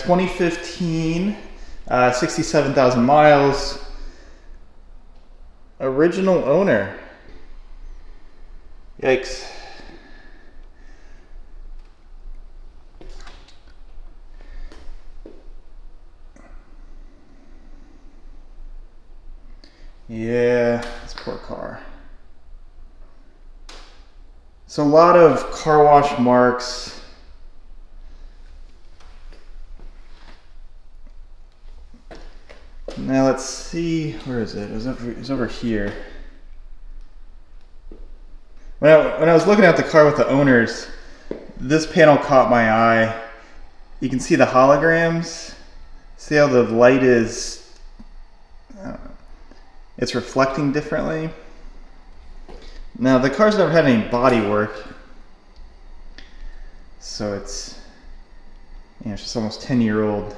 2015, 67,000 miles. Original owner. Yikes. Yeah, this poor car. So a lot of car wash marks. Now let's see, where is it? It was over here. When I was looking at the car with the owners, this panel caught my eye. You can see the holograms. See how the light is, it's reflecting differently. Now the car's never had any body work, so it's just almost 10-year-old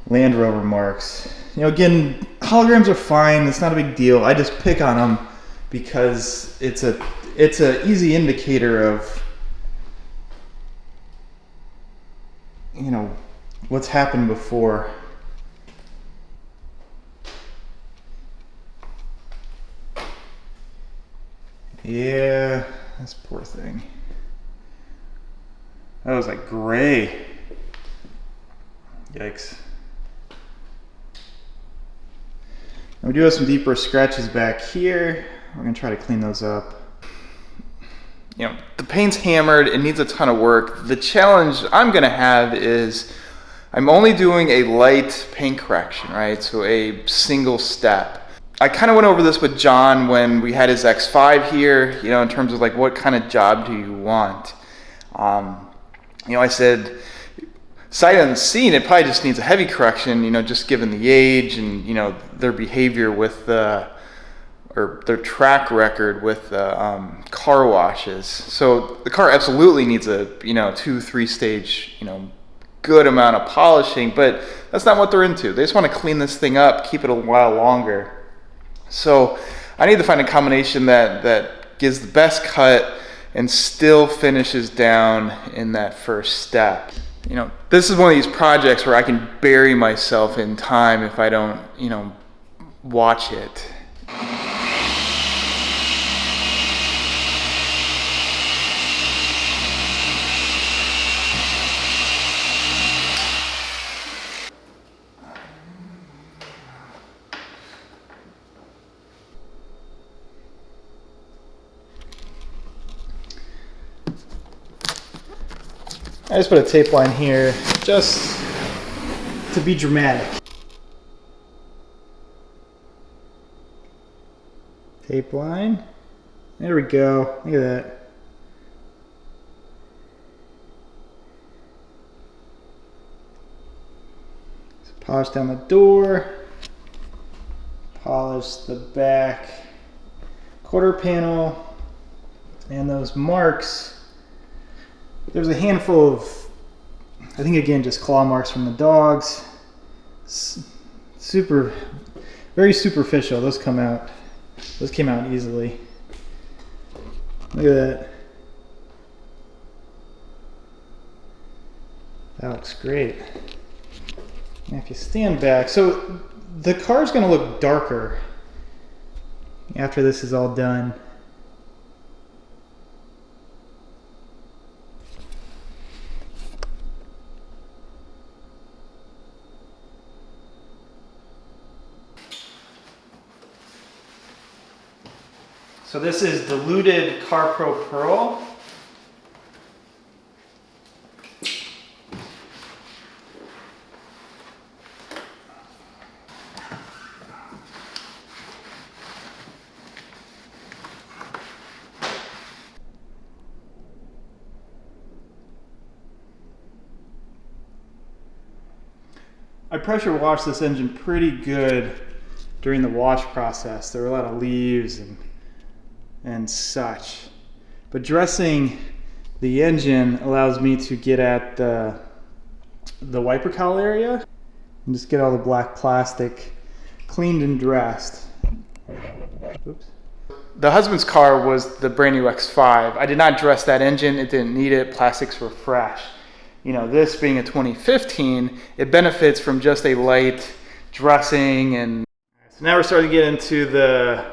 Land Rover marks. Again, holograms are fine. It's not a big deal. I just pick on them because it's a easy indicator of what's happened before. Yeah, this poor thing. That was like gray. Yikes. We do have some deeper scratches back here. We're gonna try to clean those up. The paint's hammered, it needs a ton of work. The challenge I'm gonna have is I'm only doing a light paint correction, right? So a single step. I kind of went over this with John when we had his X5 here, in terms of like, what kind of job do you want? I said, sight unseen, it probably just needs a heavy correction, just given the age and, their behavior with or their track record with car washes. So the car absolutely needs a 2-3 stage good amount of polishing, but that's not what they're into. They just want to clean this thing up, keep it a while longer. So I need to find a combination that gives the best cut and still finishes down in that first step. This is one of these projects where I can bury myself in time if I don't watch it. I just put a tape line here just to be dramatic. Tape line. There we go. Look at that. So polish down the door. Polish the back quarter panel. And those marks. There's a handful of, I think again, just claw marks from the dogs. Very superficial. Those came out easily. Look at that. That looks great. Now if you stand back, so the car's gonna look darker after this is all done. So this is diluted CarPro Pearl. I pressure washed this engine pretty good during the wash process. There were a lot of leaves and such. But dressing the engine allows me to get at the wiper cowl area and just get all the black plastic cleaned and dressed. Oops. The husband's car was the brand new X5. I did not dress that engine. It didn't need it. Plastics were fresh. this being a 2015, it benefits from just a light dressing. And so now we're starting to get into the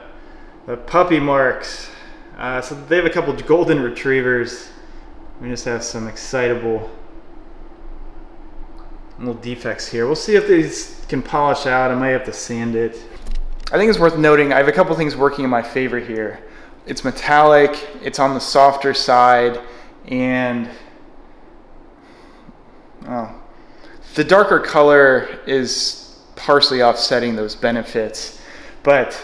puppy marks. So they have a couple golden retrievers. We just have some excitable little defects here. We'll see if these can polish out. I might have to sand it. I think it's worth noting, I have a couple things working in my favor here. It's metallic, it's on the softer side, and the darker color is partially offsetting those benefits. But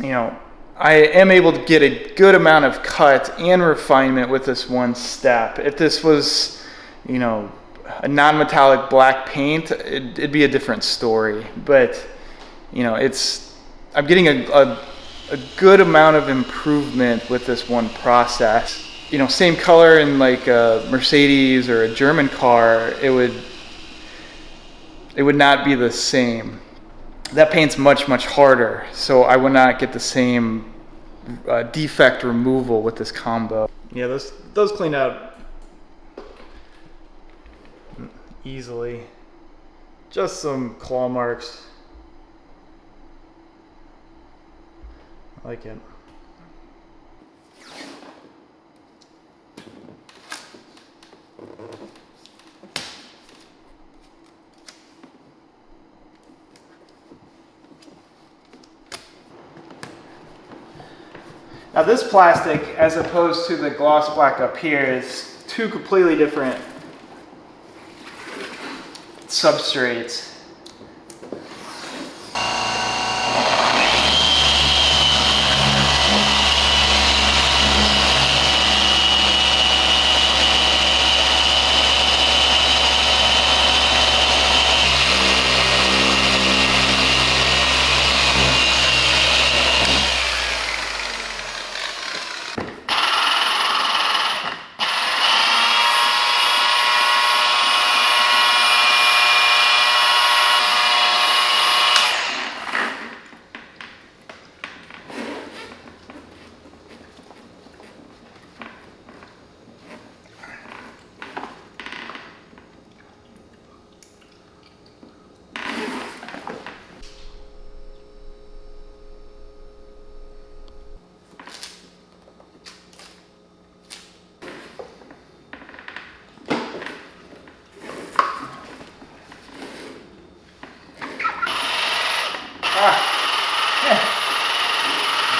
I am able to get a good amount of cut and refinement with this one step. If this was, a non-metallic black paint, it'd be a different story. But, I'm getting a good amount of improvement with this one process. Same color in like a Mercedes or a German car, it would not be the same. That paint's much, much harder, so I would not get the same defect removal with this combo. Yeah, those clean out easily. Just some claw marks. I like it. Now this plastic, as opposed to the gloss black up here, is two completely different substrates.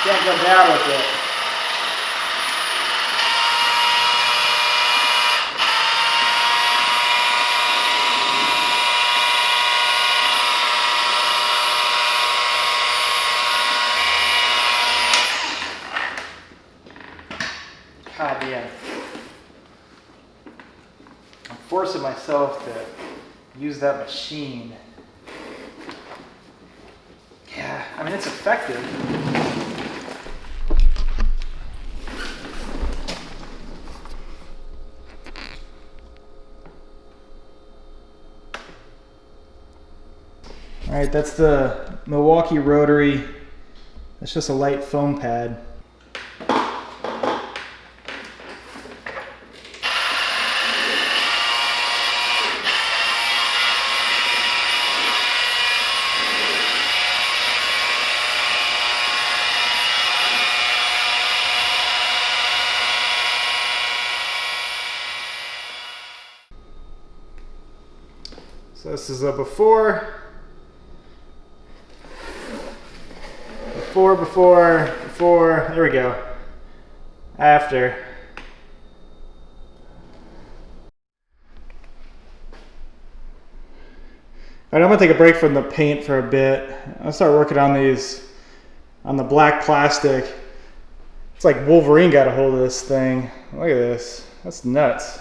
Can't go down with it. God, yeah. I'm forcing myself to use that machine. Yeah, I mean, it's effective. All right, that's the Milwaukee rotary. That's just a light foam pad. So this is a before, there we go, after. All right, I'm gonna take a break from the paint for a bit. I'll start working on these, on the black plastic. It's like Wolverine got a hold of this thing. Look at this, that's nuts.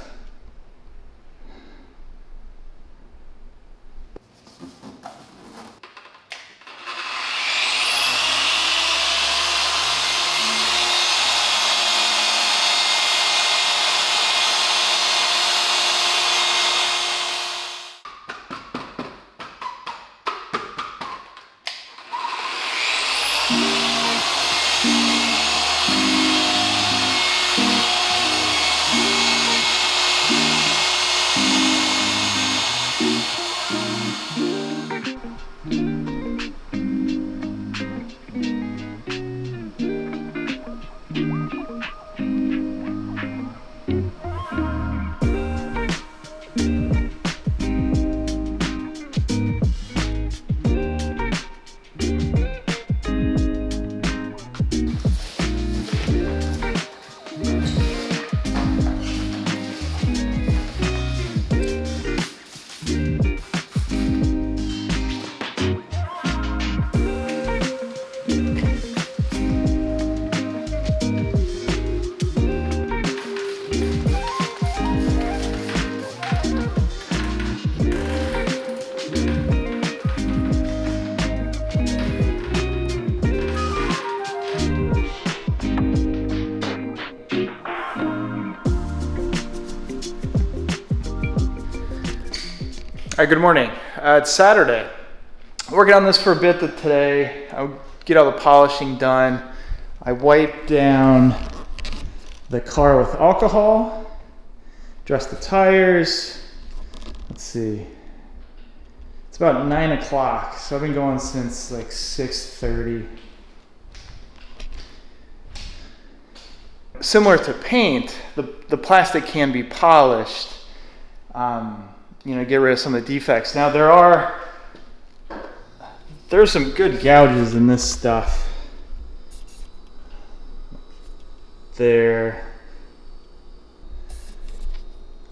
right, good morning. It's Saturday. Working on this for a bit today. I'll get all the polishing done. I wiped down the car with alcohol, dressed the tires. Let's see. It's about 9 o'clock, so I've been going since like 6:30. Similar to paint, the plastic can be polished, get rid of some of the defects. Now there's some good gouges in this stuff. I'm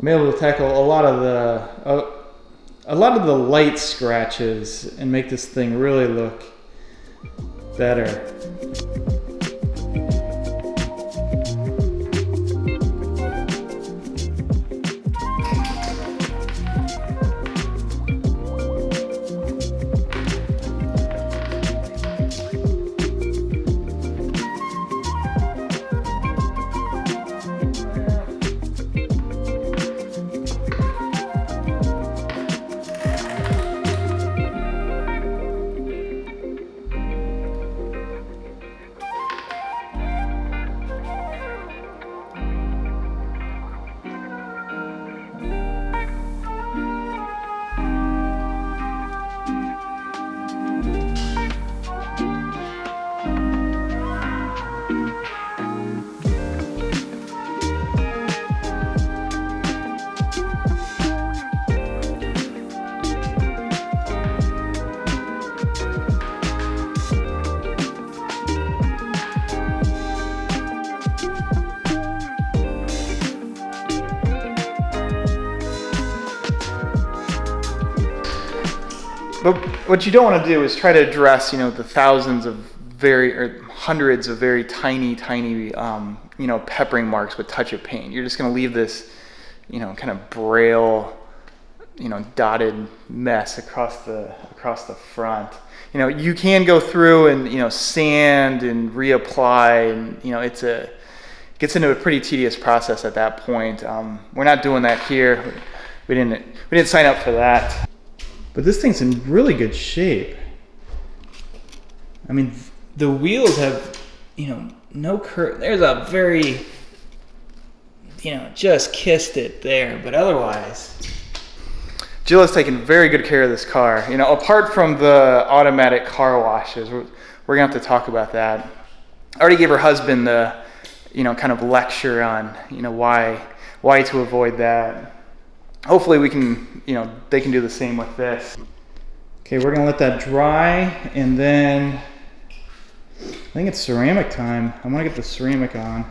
able to tackle a lot of the light scratches and make this thing really look better. But what you don't want to do is try to address, the thousands of hundreds of very tiny, peppering marks with touch of paint. You're just going to leave this, kind of braille, dotted mess across the front. You can go through and, sand and reapply, and, it gets into a pretty tedious process at that point. We're not doing that here. We didn't sign up for that. But this thing's in really good shape. I mean, the wheels have, no curve. There's a very, just kissed it there. But otherwise, Jill has taken very good care of this car. Apart from the automatic car washes, we're gonna have to talk about that. I already gave her husband the, kind of lecture on, why to avoid that. Hopefully we can, they can do the same with this. Okay, we're gonna let that dry, and then I think it's ceramic time. I wanna get the ceramic on.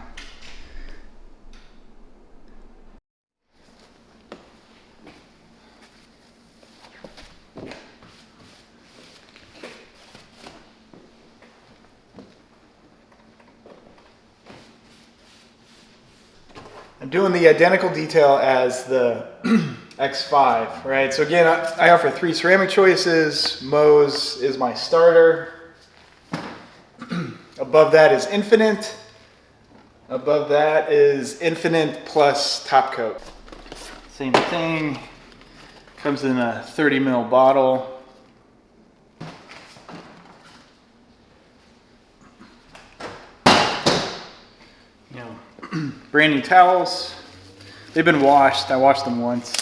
I'm doing the identical detail as the X5, right? So again, I offer 3 ceramic choices. Mohs is my starter. Above that is Infinite. Above that is Infinite plus top coat. Same thing. Comes in a 30 ml bottle. Brand new towels. They've been washed. I washed them once.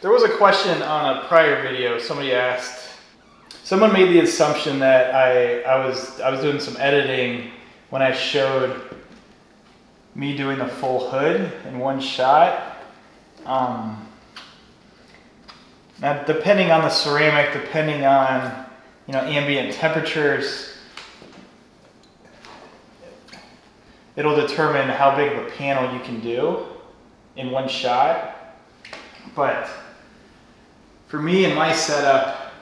There was a question on a prior video. Somebody asked. Someone made the assumption that I was doing some editing when I showed me doing the full hood in one shot. Now, depending on the ceramic, depending on ambient temperatures, it'll determine how big of a panel you can do in one shot. But for me and my setup,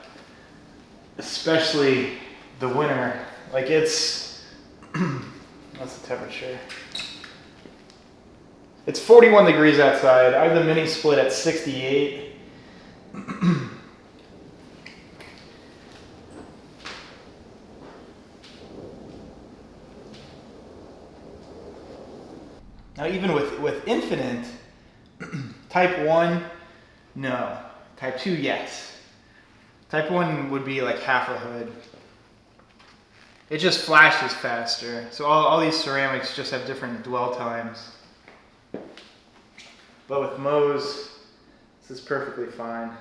especially the winter, like it's, what's the temperature? It's 41 degrees outside. I have the mini split at 68. Now even with Infinite, Type 1, no. Type 2, yes. Type 1 would be like half a hood. It just flashes faster. So all these ceramics just have different dwell times. But with Mohs, this is perfectly fine.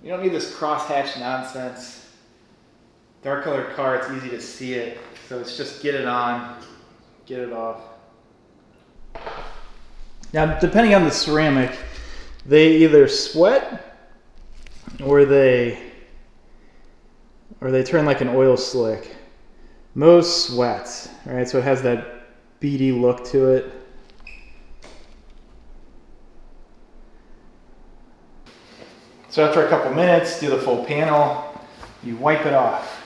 You don't need this crosshatch nonsense. Dark colored car, it's easy to see it. So it's just get it on, get it off. Now, depending on the ceramic, they either sweat or they turn like an oil slick. Most sweats, right? So it has that beady look to it. So after a couple minutes, do the full panel, you wipe it off.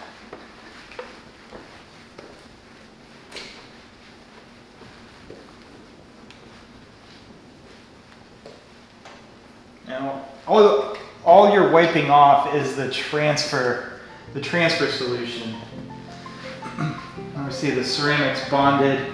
Now, all you're wiping off is the transfer solution. Let me see, the ceramic's bonded.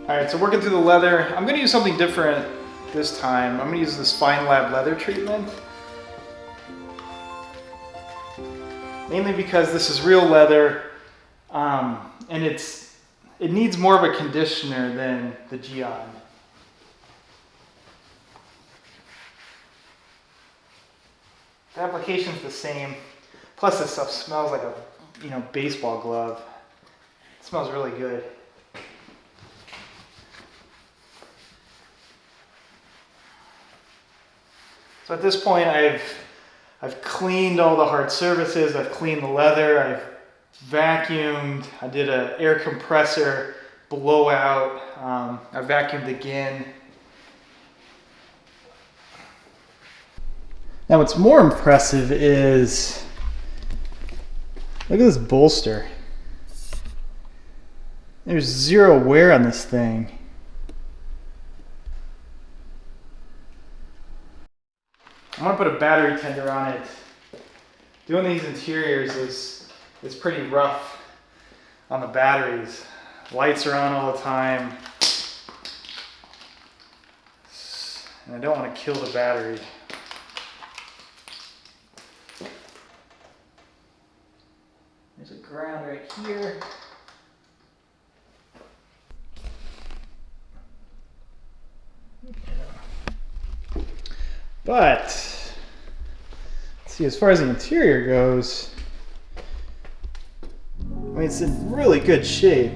All right, so working through the leather, I'm gonna use something different this time. I'm gonna use this Fine Lab leather treatment. Mainly because this is real leather, and it needs more of a conditioner than the Gyeon. The application's the same. Plus this stuff smells like a baseball glove. It smells really good. So at this point, I've cleaned all the hard surfaces. I've cleaned the leather. I've vacuumed. I did an air compressor blowout. I vacuumed again. Now, what's more impressive is look at this bolster. There's zero wear on this thing. I'm gonna put a battery tender on it. Doing these interiors is pretty rough on the batteries. Lights are on all the time. And I don't want to kill the battery. There's a ground right here. But, let's see, as far as the interior goes, I mean, it's in really good shape.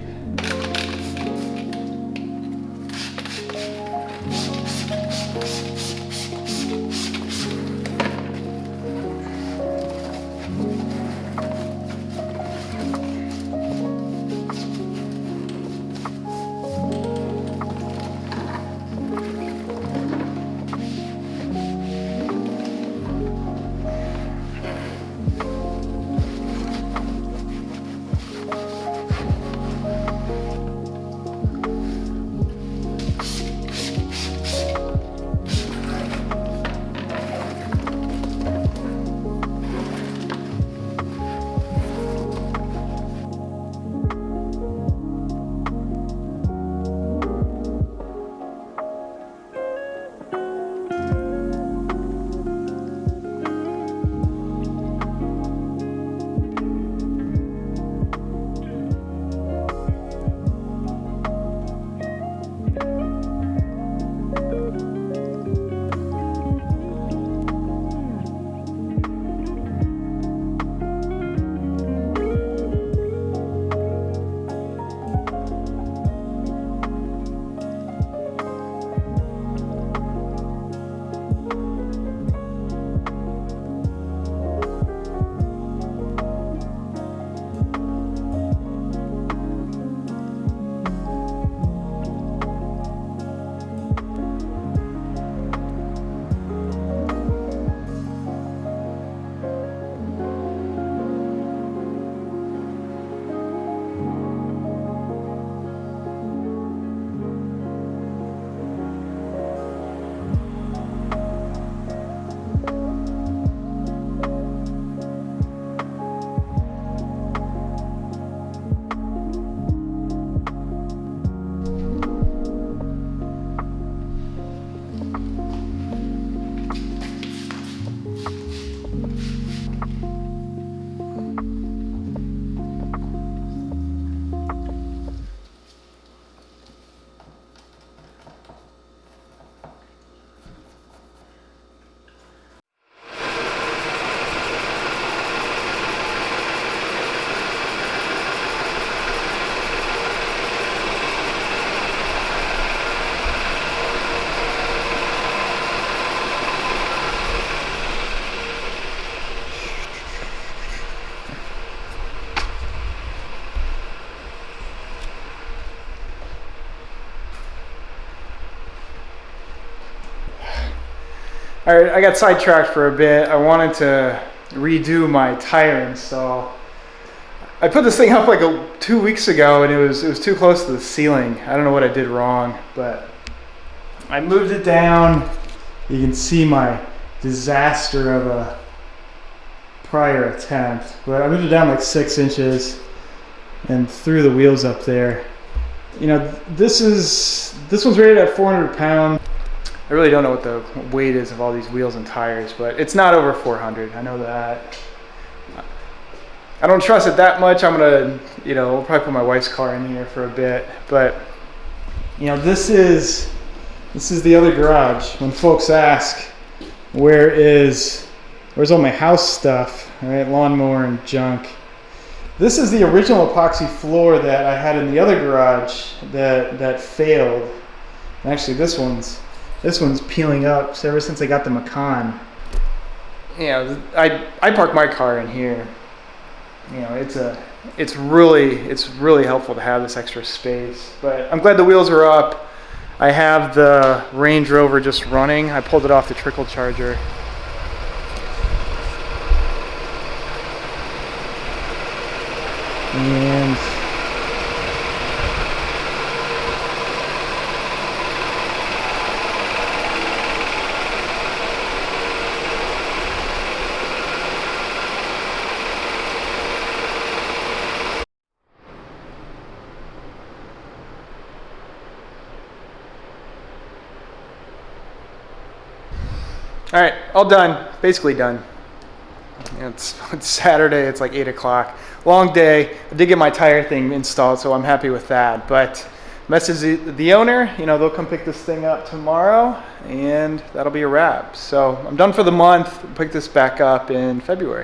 All right, I got sidetracked for a bit. I wanted to redo my tire install. I put this thing up like 2 weeks ago and it was too close to the ceiling. I don't know what I did wrong, but I moved it down. You can see my disaster of a prior attempt, but I moved it down like 6 inches and threw the wheels up there. You know, this one's rated at 400 pounds. I really don't know what the weight is of all these wheels and tires, but it's not over 400. I know that. I don't trust it that much. I'm gonna, we'll probably put my wife's car in here for a bit, but this is the other garage. When folks ask, where's all my house stuff, all right, lawnmower and junk. This is the original epoxy floor that I had in the other garage that failed. And actually, this one's peeling up. So ever since I got the Macan, I park my car in here. It's really helpful to have this extra space. But I'm glad the wheels are up. I have the Range Rover just running. I pulled it off the trickle charger. And all right, all done, basically done. It's Saturday, it's like 8 o'clock. Long day. I did get my tire thing installed, so I'm happy with that. But message the owner, they'll come pick this thing up tomorrow, and that'll be a wrap. So I'm done for the month. Pick this back up in February.